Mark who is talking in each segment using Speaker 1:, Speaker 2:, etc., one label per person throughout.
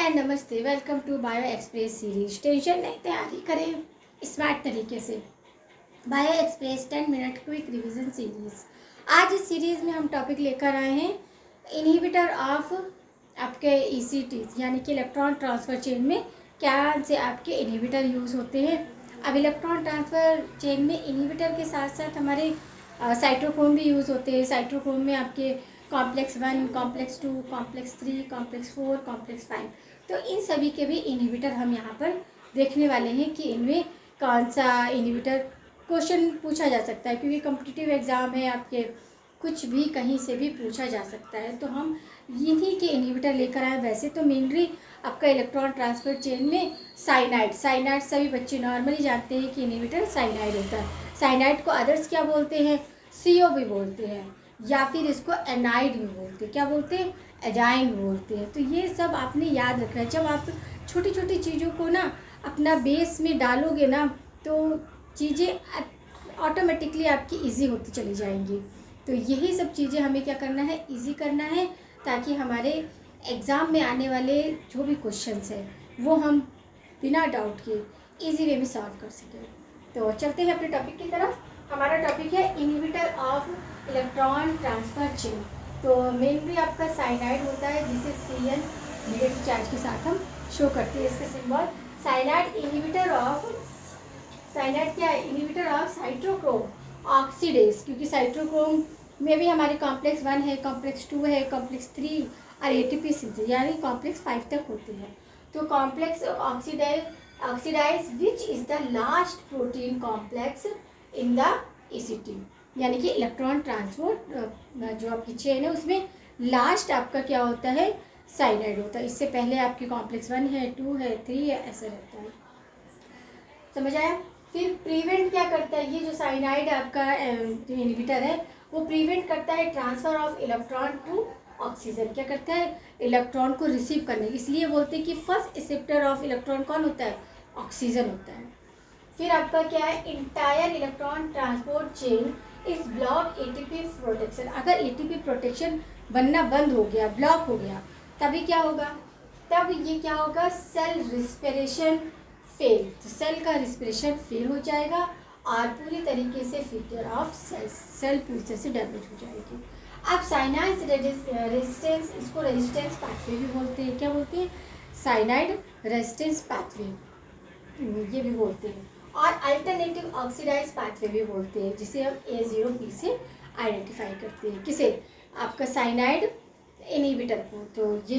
Speaker 1: हाय नमस्ते, welcome to bio express series. Tension नहीं, तैयारी करें स्मार्ट तरीके से। Bio express 10 minute quick revision series. आज इस सीरीज़ में हम टॉपिक लेकर आए हैं इनहिबिटर ऑफ आपके ईसीटी यानी कि इलेक्ट्रॉन ट्रांसफ़र चेन में क्या से आपके इनहिबिटर यूज़ होते हैं। अब इलेक्ट्रॉन ट्रांसफ़र चेन में इनहिबिटर के साथ साथ हमारे साइटोक्रोम भी यूज़ होते हैं। साइटोक्रोम में आपके complex 1, complex 2, complex 3, complex 4, complex 5, तो इन सभी के भी इनहिबिटर हम यहाँ पर देखने वाले हैं कि इनमें कौन सा इनहिबिटर क्वेश्चन पूछा जा सकता है, क्योंकि कॉम्पिटिटिव एग्ज़ाम है आपके, कुछ भी कहीं से भी पूछा जा सकता है। तो हम इन्हीं के इनहिबिटर लेकर आए। वैसे तो मेनली आपका इलेक्ट्रॉन ट्रांसफ़र चेन में साइनाइड सभी बच्चे नॉर्मली जानते हैं कि इनहिबिटर साइनाइड होता है। साइनाइड को अदर्स क्या बोलते हैं, CO भी बोलते हैं, या फिर इसको एनाइड भी बोलते हैं। क्या बोलते हैं, एजाइन बोलते हैं। तो ये सब आपने याद रखना है। जब आप छोटी छोटी चीज़ों को ना अपना बेस में डालोगे ना, तो चीज़ें ऑटोमेटिकली आपकी इजी होती चली जाएंगी। तो यही सब चीज़ें हमें क्या करना है, इजी करना है, ताकि हमारे एग्ज़ाम में आने वाले जो भी क्वेश्चंस हैं वो हम बिना डाउट के इजी वे में सॉल्व कर सकें। तो चलते हैं अपने टॉपिक की तरफ। हमारा टॉपिक है inhibitor of electron transfer chain. तो मेनली आपका साइनाइड होता है, जिसे Cn नेगेटिव चार्ज के साथ हम शो करते हैं। इसका symbol cyanide inhibitor of, cyanide क्या है, इनहिबिटर ऑफ साइटोक्रोम ऑक्सीडेज, क्योंकि साइटोक्रोम में भी हमारे कॉम्प्लेक्स 1 है, कॉम्प्लेक्स 2 है, कॉम्प्लेक्स 3 और ATP सिंथेसिस यानी कॉम्प्लेक्स 5 तक होते हैं। तो complex oxidase which is the last protein complex in the ECT, यानी कि इलेक्ट्रॉन ट्रांसपोर्ट जो आपकी चेन है उसमें लास्ट आपका क्या होता है, साइनाइड होता है। इससे पहले आपकी कॉम्प्लेक्स 1 है, 2 है, 3 है, ऐसा रहता है। समझ आया। फिर प्रिवेंट क्या करता है, ये जो साइनाइड आपका इनहिबिटर है वो प्रिवेंट करता है transfer of electron to oxygen. क्या करता है, इलेक्ट्रॉन को रिसीव करने, इसलिए बोलते हैं कि फर्स्ट एक्सेप्टर ऑफ इलेक्ट्रॉन कौन होता है, ऑक्सीजन होता है। फिर आपका क्या है, इंटायर इलेक्ट्रॉन ट्रांसपोर्ट चेन इस ब्लॉक ATP प्रोटेक्शन। अगर ATP प्रोटेक्शन बनना बंद हो गया, ब्लॉक हो गया, तभी क्या होगा, तब ये क्या होगा, सेल रिस्पिरेशन फेल। तो सेल का रिस्पिरेशन फेल हो जाएगा और पूरी तरीके से फिगर ऑफ सेल पूरी तरह से डैमेज हो जाएगी। अब साइनाइड रेजिस्टेंस, इसको रेजिस्टेंस पाथवे भी बोलते हैं। क्या बोलते हैं, साइनाइड रेजिस्टेंस पाथवे ये भी बोलते हैं, और अल्टरनेटिव ऑक्सीडाइज पाथवे भी बोलते हैं, जिसे हम A0P से आइडेंटिफाई करते हैं। किसे, आपका साइनाइड इनहिबिटर को। तो ये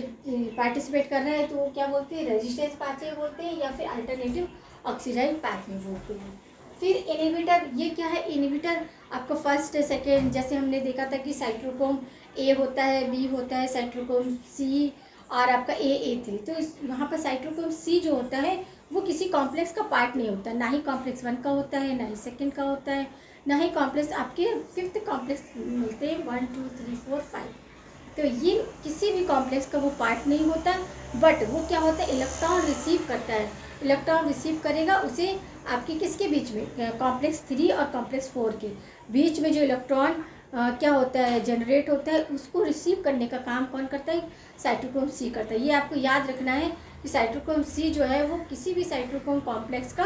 Speaker 1: पार्टिसिपेट कर रहा है तो वो क्या बोलते हैं, रेजिस्टेंस पाथवे बोलते हैं, या फिर अल्टरनेटिव ऑक्सीडाइज पाथवे बोलते हैं। फिर इनहिबिटर, ये क्या है, इनहिबिटर आपका फर्स्ट सेकेंड, जैसे हमने देखा था कि साइटोक्रोम A होता है, B होता है, साइटोक्रोम C और आपका A3। तो इस यहाँ पर साइटोक्रोम C जो होता है वो किसी कॉम्प्लेक्स का पार्ट नहीं होता, ना ही कॉम्प्लेक्स 1 का होता है, ना ही सेकंड का होता है, ना ही कॉम्प्लेक्स आपके 5th कॉम्प्लेक्स मिलते हैं 1, 2, 3, 4, 5। तो ये किसी भी कॉम्प्लेक्स का वो पार्ट नहीं होता, बट वो क्या होता है, इलेक्ट्रॉन रिसीव करता है। इलेक्ट्रॉन रिसीव करेगा उसे आपके किसके बीच में, कॉम्प्लेक्स 3 और कॉम्प्लेक्स 4 के बीच में जो इलेक्ट्रॉन क्या होता है, जनरेट होता है, उसको रिसीव करने का काम कौन करता है, साइटोक्रोम C करता है। ये आपको याद रखना है कि साइटोक्रोम C जो है वो किसी भी साइटोक्रोम कॉम्प्लेक्स का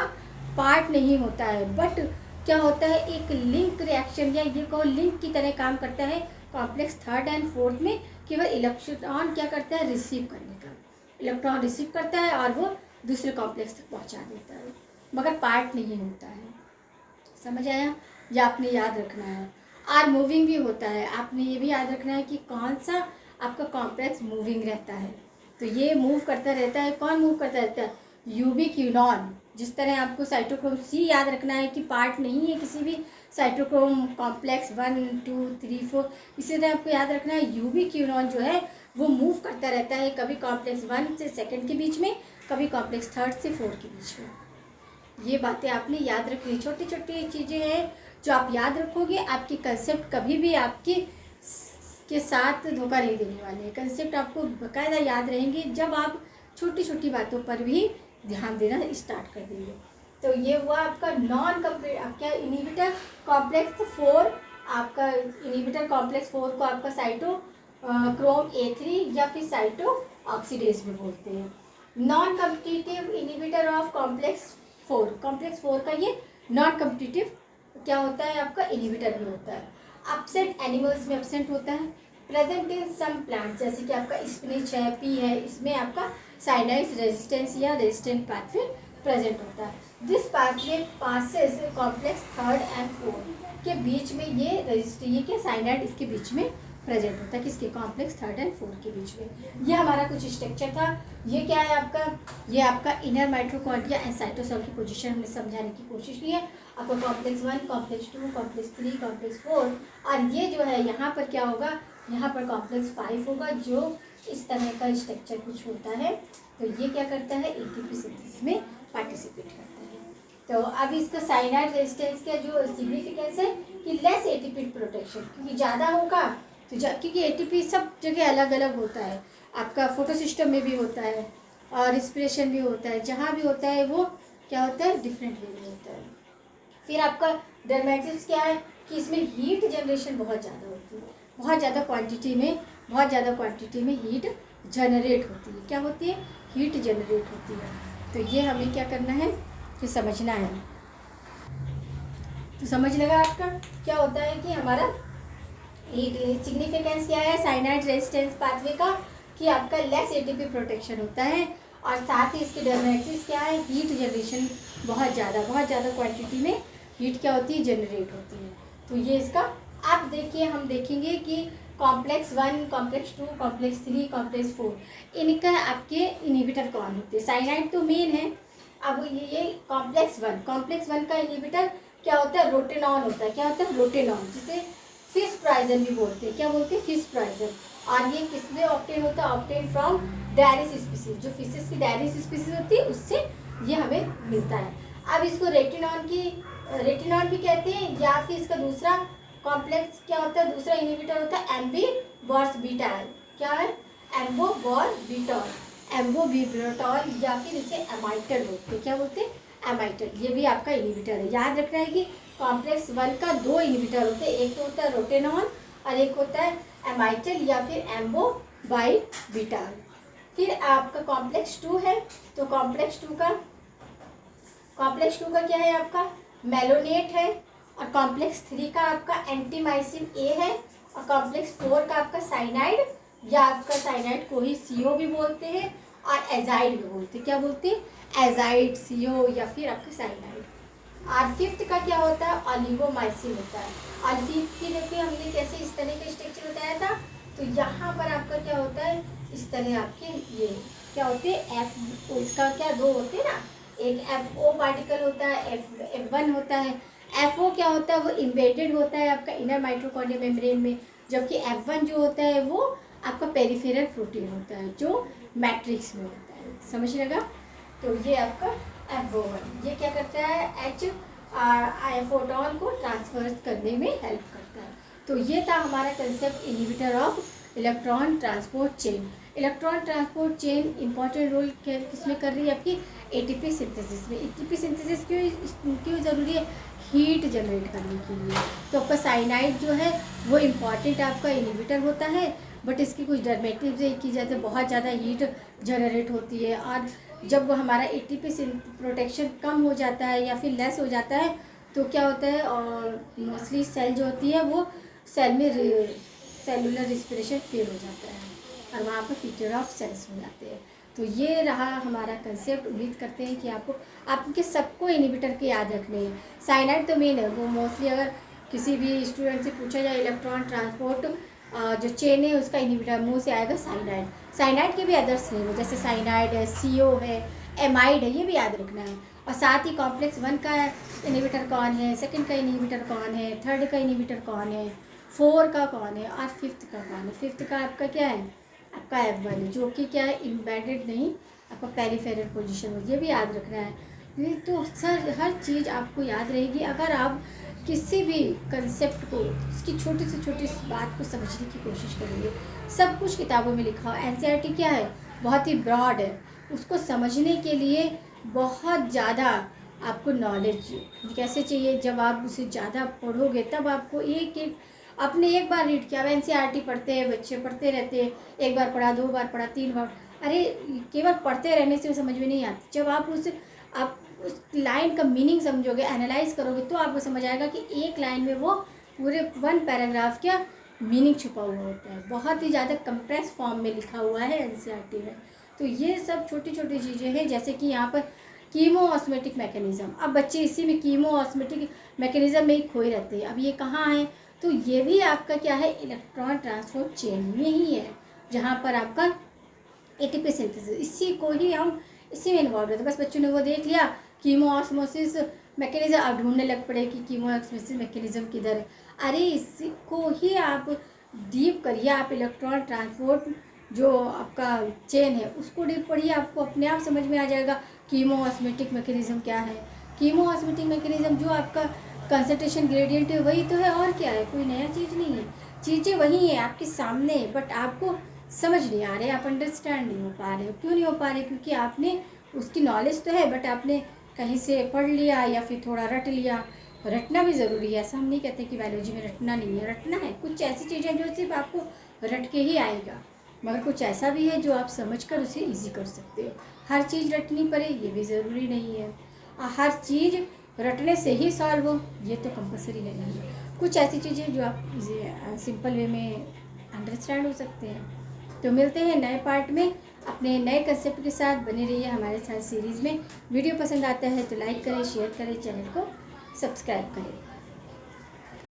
Speaker 1: पार्ट नहीं होता है, बट क्या होता है, एक लिंक रिएक्शन या ये कहो लिंक की तरह काम करता है कॉम्प्लेक्स 3rd एंड 4th में। केवल इलेक्ट्रॉन क्या करता है, रिसीव करने का, इलेक्ट्रॉन रिसीव करता है और वो दूसरे कॉम्प्लेक्स तक पहुंचा देता है, मगर पार्ट नहीं होता है। समझ आया, ये आपने याद रखना है। और मूविंग भी होता है, आपने ये भी याद रखना है कि कौन सा आपका कॉम्प्लेक्स मूविंग रहता है। तो ये मूव करता रहता है, कौन मूव करता रहता है, यूबिक्विनॉन। जिस तरह आपको साइटोक्रोम C याद रखना है कि पार्ट नहीं है किसी भी साइटोक्रोम कॉम्प्लेक्स 1, 2, 3, 4, इसी तरह आपको याद रखना है यूबिक्विनॉन जो है वो मूव करता रहता है, कभी कॉम्प्लेक्स 1 से 2nd के बीच में, कभी कॉम्प्लेक्स 3rd से 4 के बीच में। ये बातें आपने याद रखनी, छोटी छोटी चीज़ें हैं जो आप याद रखोगे, आपकी कंसेप्ट कभी भी आपके के साथ धोखा नहीं देने वाले हैं। कंसेप्ट आपको बाकायदा याद रहेंगे जब आप छोटी छोटी बातों पर भी ध्यान देना स्टार्ट कर देंगे। तो ये हुआ आपका नॉन कंप्लीट, आपका इनहिबिटर कॉम्प्लेक्स 4, आपका इनहिबिटर कॉम्प्लेक्स 4 को आपका साइटोक्रोम A3 या फिर साइटो ऑक्सीडेज में बोलते हैं। Non competitive inhibitor of complex 4 का ये नॉन कॉम्पिटिटिव क्या होता है आपका इनिबिटर भी होता है। एब्सेंट एनिमल्स में एब्सेंट होता है। प्रेजेंट इन सम प्लांट जैसे कि आपका स्पिनिच है, पी है, इसमें आपका साइनाइड रेजिस्टेंस या रेजिस्टेंट पाथवे प्रेजेंट होता है। This pathway passes complex 3 and 4 के बीच में ये क्या साइनाइड इसके बीच में प्रेजेंट होता है, किसके कॉम्प्लेक्स 3 एंड 4 के बीच में। ये हमारा कुछ स्ट्रक्चर था। ये क्या है आपका, ये आपका इनर माइटोकॉन्ड्रिया एंड साइटोसोल की पोजीशन हमने समझाने की कोशिश की है। आपका कॉम्प्लेक्स 1, कॉम्प्लेक्स 2, कॉम्प्लेक्स 3, कॉम्प्लेक्स 4 और ये जो है यहाँ पर क्या होगा, यहाँ पर कॉम्प्लेक्स 5 होगा जो इस तरह का स्ट्रक्चर कुछ होता है। तो ये क्या करता है, एटीपी सिंथेसिस में पार्टिसिपेट करता है। तो अब इसका साइनाइड रेजिस्टेंस का जो सिग्निफिकेंस है कि लेस एटीपी प्रोटेक्शन, क्योंकि ज़्यादा होगा तो क्योंकि एटीपी सब जगह अलग अलग होता है, आपका फोटो सिस्टम में भी होता है और रिस्पिरेशन भी होता है, जहाँ भी होता है वो क्या होता है डिफरेंट वे में होता है। फिर आपका डर्मेटिस क्या है कि इसमें हीट जनरेशन बहुत ज़्यादा होती है, बहुत ज़्यादा क्वांटिटी में हीट जनरेट होती है। क्या होती है, हीट जनरेट होती है। तो ये हमें क्या करना है कि समझना है। तो समझ लगा आपका क्या होता है कि हमारा सिग्निफिकेंस क्या है साइनाइड रेजिस्टेंस पाथवे का, कि आपका लेस एटीपी प्रोटेक्शन होता है और साथ ही इसके डर्मेटिस क्या है, हीट जनरेशन बहुत ज़्यादा क्वांटिटी में हीट क्या होती है जनरेट होती है। तो ये इसका आप देखिए, हम देखेंगे कि कॉम्प्लेक्स 1, कॉम्प्लेक्स 2, कॉम्प्लेक्स 3, कॉम्प्लेक्स 4 इनका आपके इनिबिटर कौन होते हैं। साइनाइड तो मेन है। अब ये कॉम्प्लेक्स 1 का इनिबिटर क्या होता है, रोटेनॉन होता है। क्या होता है, रोटेनॉन, जिसे फिश पॉइजन भी बोलते हैं। क्या बोलते हैं, फिश पॉइजन। और ये किसमें ऑब्टेन होता है, ऑब्टेन फ्रॉम डायरिस स्पीसीज, जो फिशेस की डायरिस स्पीसीज होती है उससे ये हमें मिलता है। अब इसको रेटिनॉन भी कहते हैं, या फिर इसका दूसरा कॉम्प्लेक्स क्या होता है, दूसरा इनिबिटर होता है एम्बीबॉर्बिटॉल। क्या है, एम्बोबिटॉल या फिर इसे एमाइटल बोलते हैं। क्या बोलते हैं, एमाइटल। ये भी आपका इनिबिटर है। याद रखना है कि कॉम्प्लेक्स 1 का 2 इनिबिटर होते हैं, एक तो होता है रोटेनॉन और एक होता है एमाइटल या फिर एम्बोबिटॉल। फिर आपका कॉम्प्लेक्स 2 है, तो कॉम्प्लेक्स 2 का क्या है आपका मेलोनेट है, और कॉम्प्लेक्स 3 का आपका एंटीमाइसिन ए है, और कॉम्प्लेक्स 4 का आपका साइनाइड, या आपका साइनाइड को ही सीओ भी बोलते हैं और एजाइड भी बोलते हैं। क्या बोलते हैं, एजाइड, सीओ या फिर आपका साइनाइड। और 5th का क्या होता है, ऑलिगोमाइसिन होता है। और 5th की देखिए हमने कैसे इस तरह का स्ट्रक्चर बताया था। तो यहाँ पर आपका क्या होता है, इस तरह आपके ये क्या होते हैं, एफ, इसका क्या 2 होते हैं ना, एक FO पार्टिकल होता है, F1 होता है। FO क्या होता है, वो इम्बेडेड होता है आपका इनर माइटोकॉन्ड्रिया मेम्ब्रेन में, जबकि F1 जो होता है वो आपका पेरिफेरल प्रोटीन होता है जो मैट्रिक्स में होता है। समझ लगा। तो ये आपका F1 ये क्या करता है, फोटोन को ट्रांसफर करने में हेल्प करता है। तो ये था हमारा concept inhibitor of electron transport chain. Electron transport chain important role किसमें कर रही है, आपकी एटीपी सिंथेसिस में। एटीपी सिंथेसिस क्यों ज़रूरी है, हीट जनरेट करने के लिए। तो आपका साइनाइड जो है वो इम्पॉर्टेंट आपका इनिबिटर होता है, बट इसकी कुछ डर्मेटिव से की जाती है, बहुत ज़्यादा हीट जनरेट होती है। और जब हमारा एटीपी प्रोटेक्शन कम हो जाता है या फिर लेस हो जाता है तो क्या होता है, और मोस्टली सेल जो होती है वो सेल में सेलुलर रिस्पिरेशन फेल हो जाता है और वहाँ पर फीचर ऑफ सेल्स हो जाते हैं। तो ये रहा हमारा कंसेप्ट। उम्मीद करते हैं कि आपके सबको इनिबिटर के याद रखने हैं। साइनाइड तो मेन है, वो मोस्टली अगर किसी भी स्टूडेंट से पूछा जाए इलेक्ट्रॉन ट्रांसपोर्ट जो चेन है उसका इनिबिटर मुंह से आएगा साइनाइड। साइनाइड के भी अदर्स नेम है, जैसे साइनाइड है, CO है, एमाइड है, ये भी याद रखना है। और साथ ही कॉम्प्लेक्स 1 का इनिबिटर कौन है, 2nd का इनिबिटर कौन है, 3rd का इनिबिटर कौन है, 4 का कौन है और 5th का कौन है। 5th का आपका क्या है, आपका F1 है, जो कि क्या है इम्बेडेड नहीं, आपका पेरिफेरल पोजीशन हो, ये भी याद रखना है। ये तो सर हर चीज़ आपको याद रहेगी अगर आप किसी भी कंसेप्ट को, उसकी छोटी से छोटी बात को समझने की कोशिश करेंगे। सब कुछ किताबों में लिखा हो। NCERT क्या है, बहुत ही ब्रॉड है, उसको समझने के लिए बहुत ज़्यादा आपको नॉलेज कैसे चाहिए। जब आप उसे ज़्यादा पढ़ोगे तब आपको एक एक आपने एक बार रीड किया। अब एनसीईआरटी पढ़ते हैं बच्चे, पढ़ते रहते हैं, एक बार पढ़ा, 2 बार पढ़ा, 3 बार, अरे केवल पढ़ते रहने से समझ में नहीं आती। जब आप उस लाइन का मीनिंग समझोगे, एनालाइज करोगे, तो आपको समझ आएगा कि एक लाइन में वो पूरे 1 पैराग्राफ का मीनिंग छुपा हुआ होता है। बहुत ही ज़्यादा कंप्रेस फॉर्म में लिखा हुआ है एनसीईआरटी में। तो ये सब छोटी छोटी चीज़ें हैं, जैसे कि यहाँ पर कीमोऑस्मेटिक मैकेनिज़्म। अब बच्चे इसी में कीमोऑस्मेटिक मैकेनिज़्म में ही खोए रहते हैं। अब ये कहाँ है, तो ये भी आपका क्या है, इलेक्ट्रॉन ट्रांसपोर्ट चेन में ही है, जहाँ पर आपका एटीपी सिंथेसिस, इसी को ही हम इसी में इन्वॉल्व रहते हैं। बस बच्चों ने वो देख लिया कीमोऑस्मोसिस मैकेनिज्म, आप ढूंढने लग पड़े कि कीमोऑस्मोसिस मैकेनिज्म किधर है। अरे इसी को ही आप डीप करिए, आप इलेक्ट्रॉन ट्रांसपोर्ट जो आपका चेन है उसको डीप पढ़िए, आपको अपने आप समझ में आ जाएगा कीमोऑस्मेटिक मैकेनिज्म क्या है। कीमोऑस्मेटिक मैकेनिज्म जो आपका कंसंट्रेशन ग्रेडियंट है वही तो है, और क्या है, कोई नया चीज़ नहीं है। चीज़ें वही हैं आपके सामने, बट आपको समझ नहीं आ रहे, आप अंडरस्टैंड नहीं हो पा रहे हो। क्यों नहीं हो पा रहे, क्योंकि आपने उसकी नॉलेज तो है, बट आपने कहीं से पढ़ लिया या फिर थोड़ा रट लिया। रटना भी ज़रूरी है, ऐसा हम नहीं कहते कि बायोलॉजी में रटना नहीं है, रटना है। कुछ ऐसी चीज़ें जो सिर्फ आपको रट के ही आएगा, मगर कुछ ऐसा भी है जो आप समझकर उसे इजी कर सकते हो। हर चीज़ रटनी पड़े ये भी ज़रूरी नहीं है, हर चीज़ रटने से ही सॉल्व हो ये तो कंपलसरी है नहीं। कुछ ऐसी चीज़ें जो आप सिंपल वे में अंडरस्टैंड हो सकते हैं। तो मिलते हैं नए पार्ट में अपने नए कंसेप्ट के साथ। बने रहिए हमारे साथ सीरीज़ में। वीडियो पसंद आता है तो लाइक करें, शेयर करें, चैनल को सब्सक्राइब करें।